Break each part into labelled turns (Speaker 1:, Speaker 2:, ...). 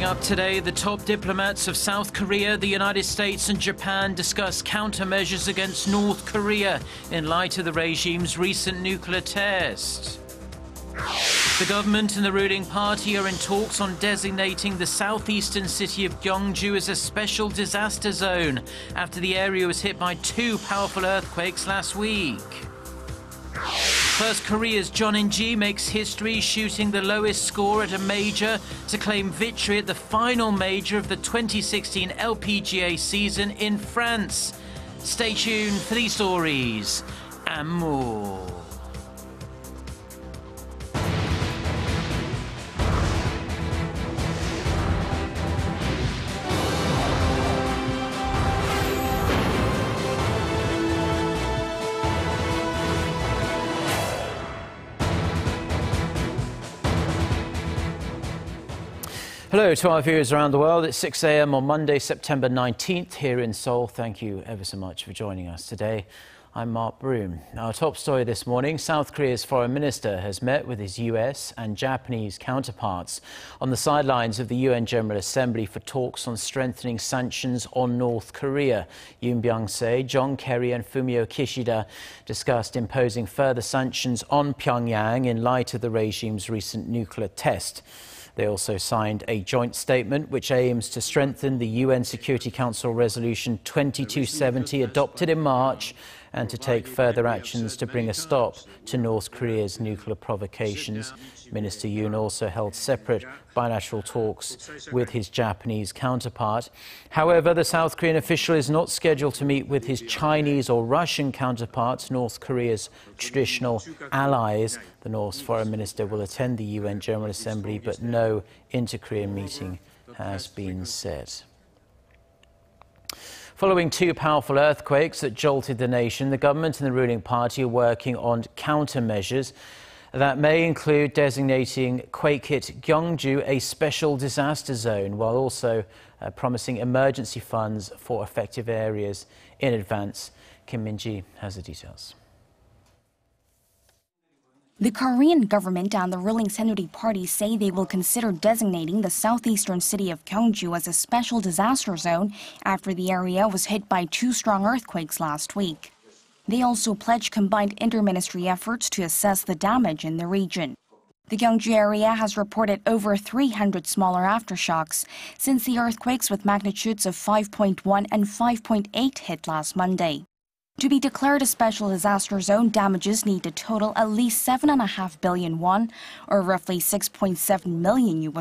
Speaker 1: up today, the top diplomats of South Korea, the United States and Japan discuss countermeasures against North Korea in light of the regime's recent nuclear test. The government and the ruling party are in talks on designating the southeastern city of Gyeongju as a special disaster zone after the area was hit by 2 powerful earthquakes last week. First Korea's Chun In-gee makes history, shooting the lowest score at a major to claim victory at the final major of the 2016 LPGA season in France. Stay tuned for these stories and more. Hello to our viewers around the world. It's 6 a.m. on Monday, September 19th here in Seoul. Thank you ever so much for joining us today. I'm Mark Broom. Our top story this morning, South Korea's foreign minister has met with his US and Japanese counterparts on the sidelines of the UN General Assembly for talks on strengthening sanctions on North Korea. Yoon Byung-se, John Kerry and Fumio Kishida discussed imposing further sanctions on Pyongyang in light of the regime's recent nuclear test. They also signed a joint statement which aims to strengthen the UN Security Council Resolution 2270 adopted in March and to take further actions to bring a stop to North Korea's nuclear provocations. Minister Yoon also held separate bilateral talks with his Japanese counterpart. However, the South Korean official is not scheduled to meet with his Chinese or Russian counterparts, North Korea's traditional allies. The North's foreign minister will attend the UN General Assembly, but no inter-Korean meeting has been set. Following 2 powerful earthquakes that jolted the nation, the government and the ruling party are working on countermeasures that may include designating quake-hit Gyeongju a special disaster zone, while also promising emergency funds for affected areas in advance. Kim Min-ji has the details.
Speaker 2: The Korean government and the ruling Saenuri party say they will consider designating the southeastern city of Gyeongju as a special disaster zone after the area was hit by 2 strong earthquakes last week. They also pledged combined inter-ministry efforts to assess the damage in the region. The Gyeongju area has reported over 300 smaller aftershocks since the earthquakes with magnitudes of 5.1 and 5.8 hit last Monday. To be declared a special disaster zone, damages need to total at least 7.5 billion won, or roughly $6.7 million.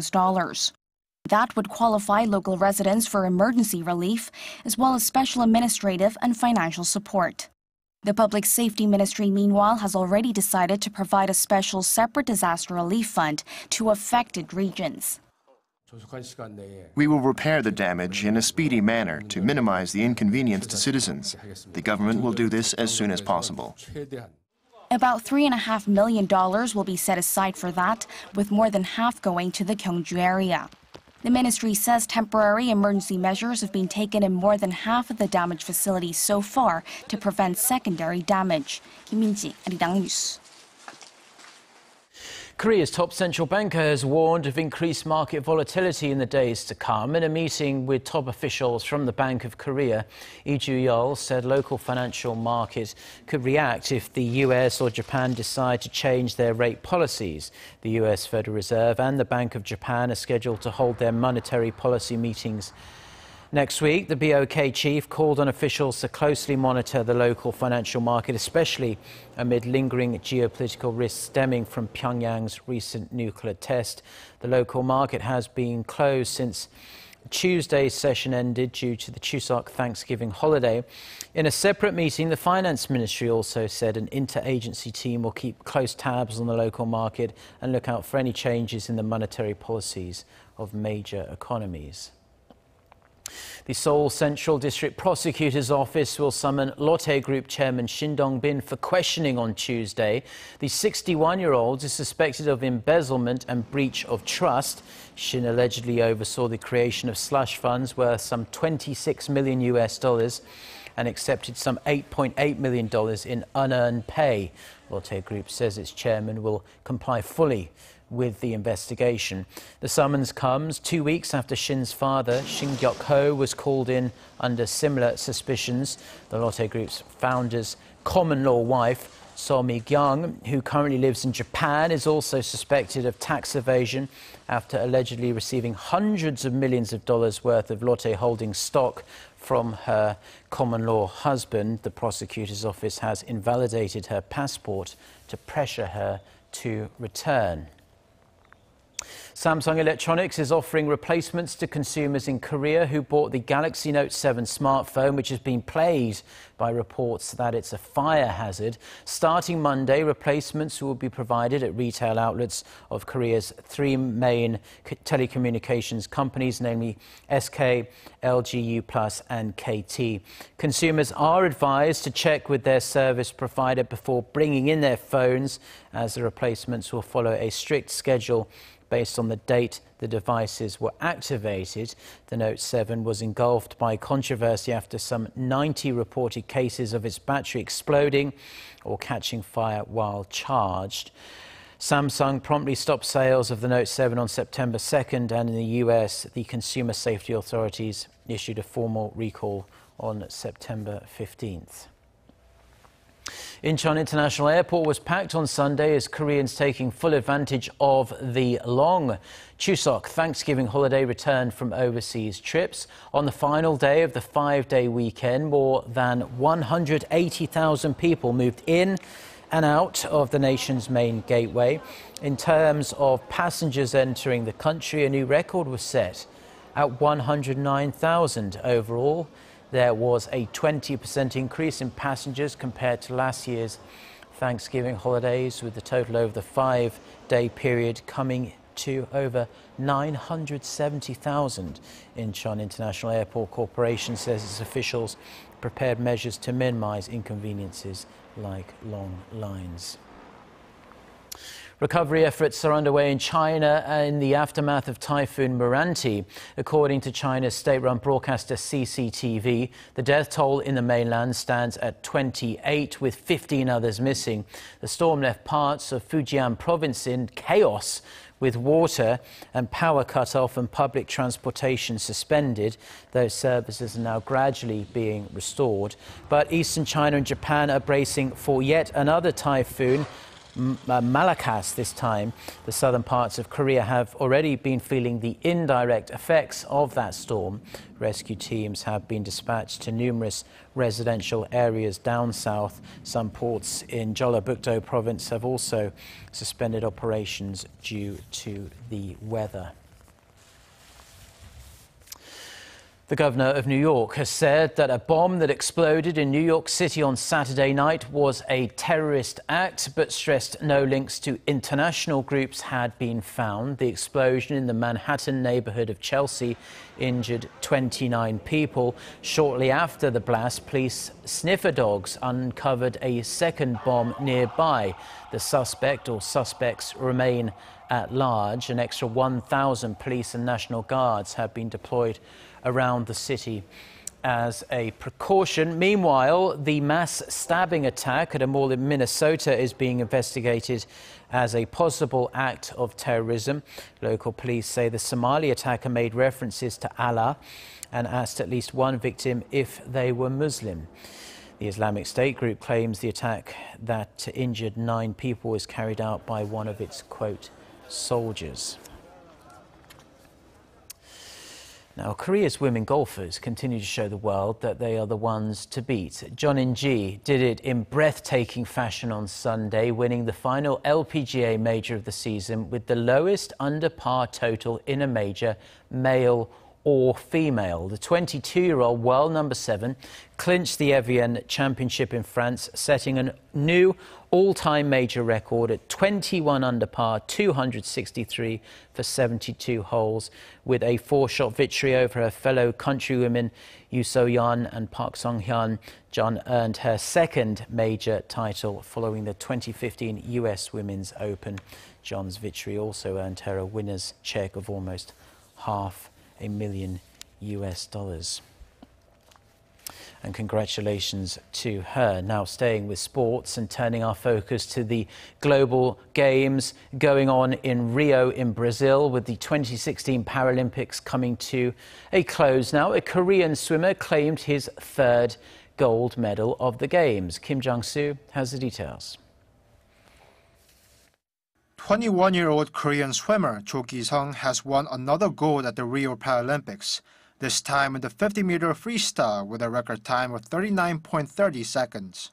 Speaker 2: That would qualify local residents for emergency relief, as well as special administrative and financial support. The Public Safety Ministry, meanwhile, has already decided to provide a special separate disaster relief fund to affected regions.
Speaker 3: We will repair the damage in a speedy manner to minimize the inconvenience to citizens. The government will do this as soon as possible.
Speaker 2: About $3.5 million will be set aside for that, with more than half going to the Gyeongju area. The ministry says temporary emergency measures have been taken in more than half of the damaged facilities so far to prevent secondary damage. Kim Min-ji, Arirang News.
Speaker 1: Korea's top central banker has warned of increased market volatility in the days to come. In a meeting with top officials from the Bank of Korea, Lee Ju-yeol said local financial markets could react if the US or Japan decide to change their rate policies. The US Federal Reserve and the Bank of Japan are scheduled to hold their monetary policy meetings next week. The BOK chief called on officials to closely monitor the local financial market, especially amid lingering geopolitical risks stemming from Pyongyang's recent nuclear test. The local market has been closed since Tuesday's session ended due to the Chuseok Thanksgiving holiday. In a separate meeting, the Finance Ministry also said an interagency team will keep close tabs on the local market and look out for any changes in the monetary policies of major economies. The Seoul Central District Prosecutor's Office will summon Lotte Group Chairman Shin Dong-bin for questioning on Tuesday. The 61-year-old is suspected of embezzlement and breach of trust. Shin allegedly oversaw the creation of slush funds worth some $26 million and accepted some $8.8 million in unearned pay. Lotte Group says its chairman will comply fully with the investigation. The summons comes 2 weeks after Shin's father, Shin Dong-bin, was called in under similar suspicions. The Lotte Group's founder's common-law wife, So-mi-kyung, who currently lives in Japan, is also suspected of tax evasion after allegedly receiving hundreds of millions of dollars worth of Lotte Holdings stock from her common-law husband. The prosecutor's office has invalidated her passport to pressure her to return. Samsung Electronics is offering replacements to consumers in Korea who bought the Galaxy Note 7 smartphone, which has been plagued by reports that it's a fire hazard. Starting Monday, replacements will be provided at retail outlets of Korea's three main telecommunications companies, namely SK, LG and KT. Consumers are advised to check with their service provider before bringing in their phones, as the replacements will follow a strict schedule based on the date the devices were activated. The Note 7 was engulfed by controversy after some 90 reported cases of its battery exploding or catching fire while charged. Samsung promptly stopped sales of the Note 7 on September 2nd, and in the US, the consumer safety authorities issued a formal recall on September 15th. Incheon International Airport was packed on Sunday as Koreans taking full advantage of the long Chuseok Thanksgiving holiday returned from overseas trips. On the final day of the five-day weekend, more than 180,000 people moved in and out of the nation's main gateway. In terms of passengers entering the country, a new record was set at 109,000 overall. There was a 20% increase in passengers compared to last year's Thanksgiving holidays, with the total over the five-day period coming to over 970,000. Incheon International Airport Corporation says its officials prepared measures to minimize inconveniences like long lines. Recovery efforts are underway in China in the aftermath of Typhoon Meranti. According to China's state-run broadcaster CCTV, the death toll in the mainland stands at 28, with 15 others missing. The storm left parts of Fujian province in chaos, with water and power cut off and public transportation suspended. Those services are now gradually being restored. But eastern China and Japan are bracing for yet another typhoon, Malakas this time. The southern parts of Korea have already been feeling the indirect effects of that storm. Rescue teams have been dispatched to numerous residential areas down south. Some ports in Jeollabuk-do province have also suspended operations due to the weather. The governor of New York has said that a bomb that exploded in New York City on Saturday night was a terrorist act, but stressed no links to international groups had been found. The explosion in the Manhattan neighborhood of Chelsea injured 29 people. Shortly after the blast, police sniffer dogs uncovered a second bomb nearby. The suspect or suspects remain at large. An extra 1,000 police and National Guards have been deployed around the city as a precaution. Meanwhile, the mass stabbing attack at a mall in Minnesota is being investigated as a possible act of terrorism. Local police say the Somali attacker made references to Allah and asked at least one victim if they were Muslim. The Islamic State group claims the attack that injured 9 people was carried out by one of its, quote, soldiers. Now, Korea's women golfers continue to show the world that they are the ones to beat. Chun In-gee did it in breathtaking fashion on Sunday, winning the final LPGA major of the season with the lowest under-par total in a major, male or female. The 22-year-old world number 7 clinched the Evian Championship in France, setting a new all-time major record at 21 under par, 263 for 72 holes, with a 4-shot victory over her fellow countrywomen Yoo So-yeon and Park Sung-hyun. Chun earned her second major title following the 2015 US Women's Open. Chun's victory also earned her a winner's check of almost $500,000 US. And congratulations to her. Now staying with sports and turning our focus to the global games going on in Rio in Brazil, with the 2016 Paralympics coming to a close now. A Korean swimmer claimed his third gold medal of the games. Kim Jung-soo has the details.
Speaker 4: 21-year-old Korean swimmer Cho Ki-sung has won another gold at the Rio Paralympics, this time in the 50-meter freestyle with a record time of 39.30 seconds.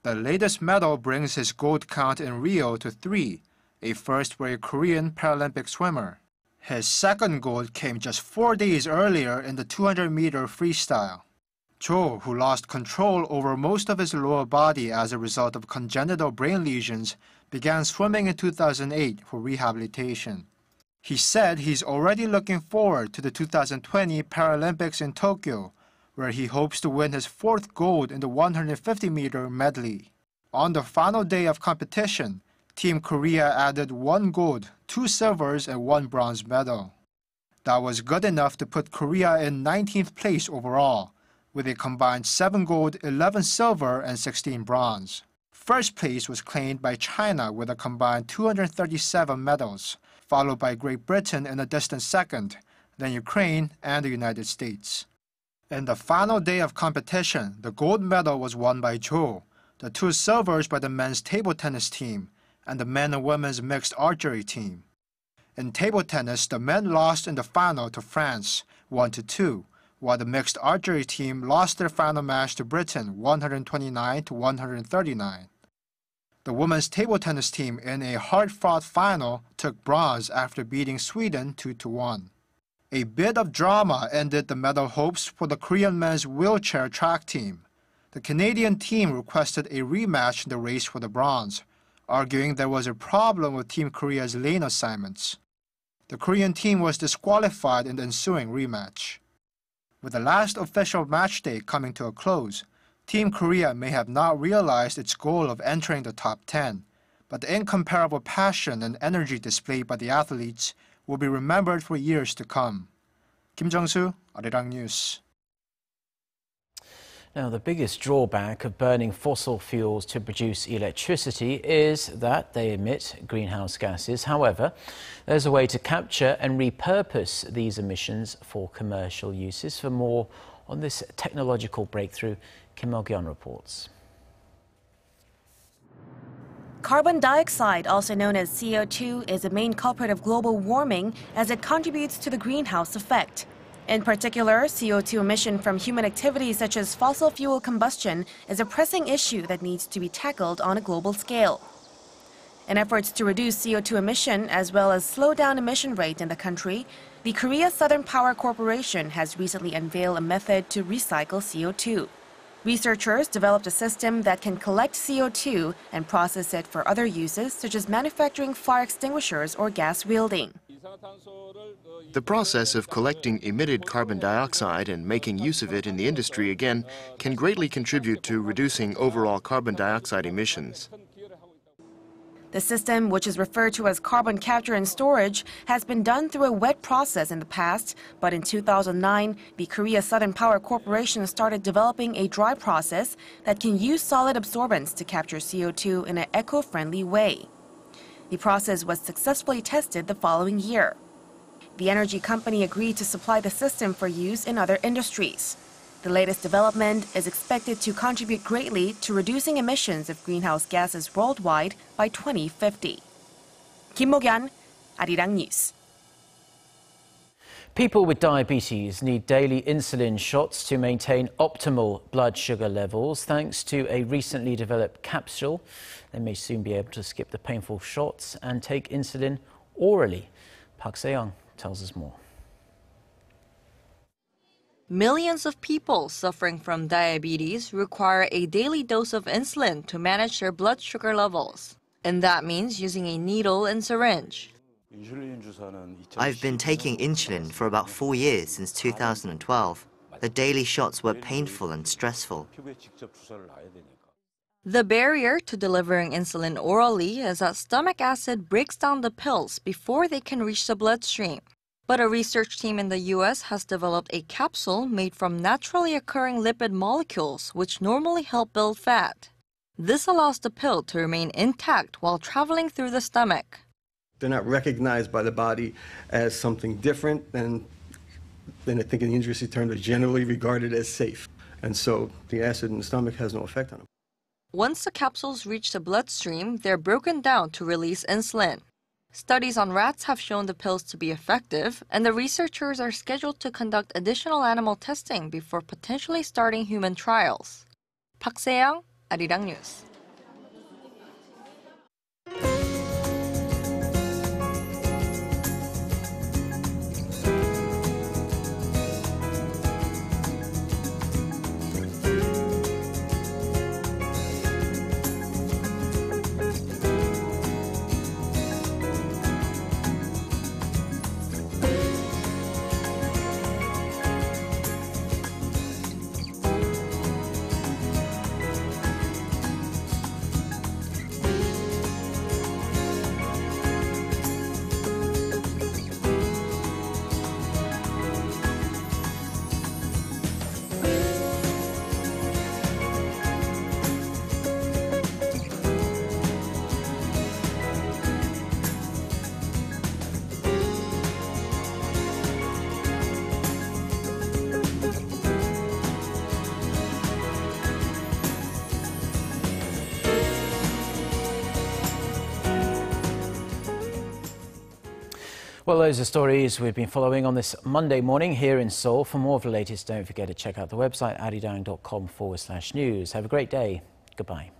Speaker 4: The latest medal brings his gold count in Rio to 3, a first for a Korean Paralympic swimmer. His second gold came just 4 days earlier in the 200-meter freestyle. Cho, who lost control over most of his lower body as a result of congenital brain lesions, began swimming in 2008 for rehabilitation. He said he's already looking forward to the 2020 Paralympics in Tokyo, where he hopes to win his fourth gold in the 150-meter medley. On the final day of competition, Team Korea added 1 gold, 2 silvers, and 1 bronze medal. That was good enough to put Korea in 19th place overall, with a combined 7 gold, 11 silver, and 16 bronze. First place was claimed by China with a combined 237 medals, followed by Great Britain in a distant second, then Ukraine and the United States. In the final day of competition, the gold medal was won by Cho, the 2 silvers by the men's table tennis team, and the men and women's mixed archery team. In table tennis, the men lost in the final to France, 1-2, while the mixed archery team lost their final match to Britain, 129-139. The women's table tennis team in a hard-fought final took bronze after beating Sweden 2-1. A bit of drama ended the medal hopes for the Korean men's wheelchair track team. The Canadian team requested a rematch in the race for the bronze, arguing there was a problem with Team Korea's lane assignments. The Korean team was disqualified in the ensuing rematch. With the last official match day coming to a close, Team Korea may have not realized its goal of entering the top 10, but the incomparable passion and energy displayed by the athletes will be remembered for years to come. Kim Jung-soo, Arirang News.
Speaker 1: Now, the biggest drawback of burning fossil fuels to produce electricity is that they emit greenhouse gases. However, there's a way to capture and repurpose these emissions for commercial uses. For more on this technological breakthrough, Kim Mok-yeon reports.
Speaker 5: Carbon dioxide, also known as CO2, is a main culprit of global warming as it contributes to the greenhouse effect. In particular, CO2 emission from human activities such as fossil fuel combustion is a pressing issue that needs to be tackled on a global scale. In efforts to reduce CO2 emission as well as slow down emission rate in the country, the Korea Southern Power Corporation has recently unveiled a method to recycle CO2. Researchers developed a system that can collect CO2 and process it for other uses, such as manufacturing fire extinguishers or gas welding.
Speaker 3: The process of collecting emitted carbon dioxide and making use of it in the industry again can greatly contribute to reducing overall carbon dioxide emissions.
Speaker 5: The system, which is referred to as carbon capture and storage, has been done through a wet process in the past, but in 2009, the Korea Southern Power Corporation started developing a dry process that can use solid absorbents to capture CO2 in an eco-friendly way. The process was successfully tested the following year. The energy company agreed to supply the system for use in other industries. The latest development is expected to contribute greatly to reducing emissions of greenhouse gases worldwide by 2050. Kim Mok-yeon, Arirang News.
Speaker 1: People with diabetes need daily insulin shots to maintain optimal blood sugar levels. Thanks to a recently developed capsule, they may soon be able to skip the painful shots and take insulin orally. Park Se-young tells us more.
Speaker 6: Millions of people suffering from diabetes require a daily dose of insulin to manage their blood sugar levels. And that means using a needle and syringe.
Speaker 7: I've been taking insulin for about 4 years, since 2012. The daily shots were painful and stressful.
Speaker 6: The barrier to delivering insulin orally is that stomach acid breaks down the pills before they can reach the bloodstream. But a research team in the US has developed a capsule made from naturally occurring lipid molecules which normally help build fat. This allows the pill to remain intact while traveling through the stomach.
Speaker 8: They're not recognized by the body as something different, and I think in the industry term, they're generally regarded as safe. And so the acid in the stomach has no effect on them.
Speaker 6: Once the capsules reach the bloodstream, they're broken down to release insulin. Studies on rats have shown the pills to be effective, and the researchers are scheduled to conduct additional animal testing before potentially starting human trials. Park Se-young, Arirang News.
Speaker 1: Well, those are stories we've been following on this Monday morning here in Seoul. For more of the latest, don't forget to check out the website arirang.com/news. Have a great day. Goodbye.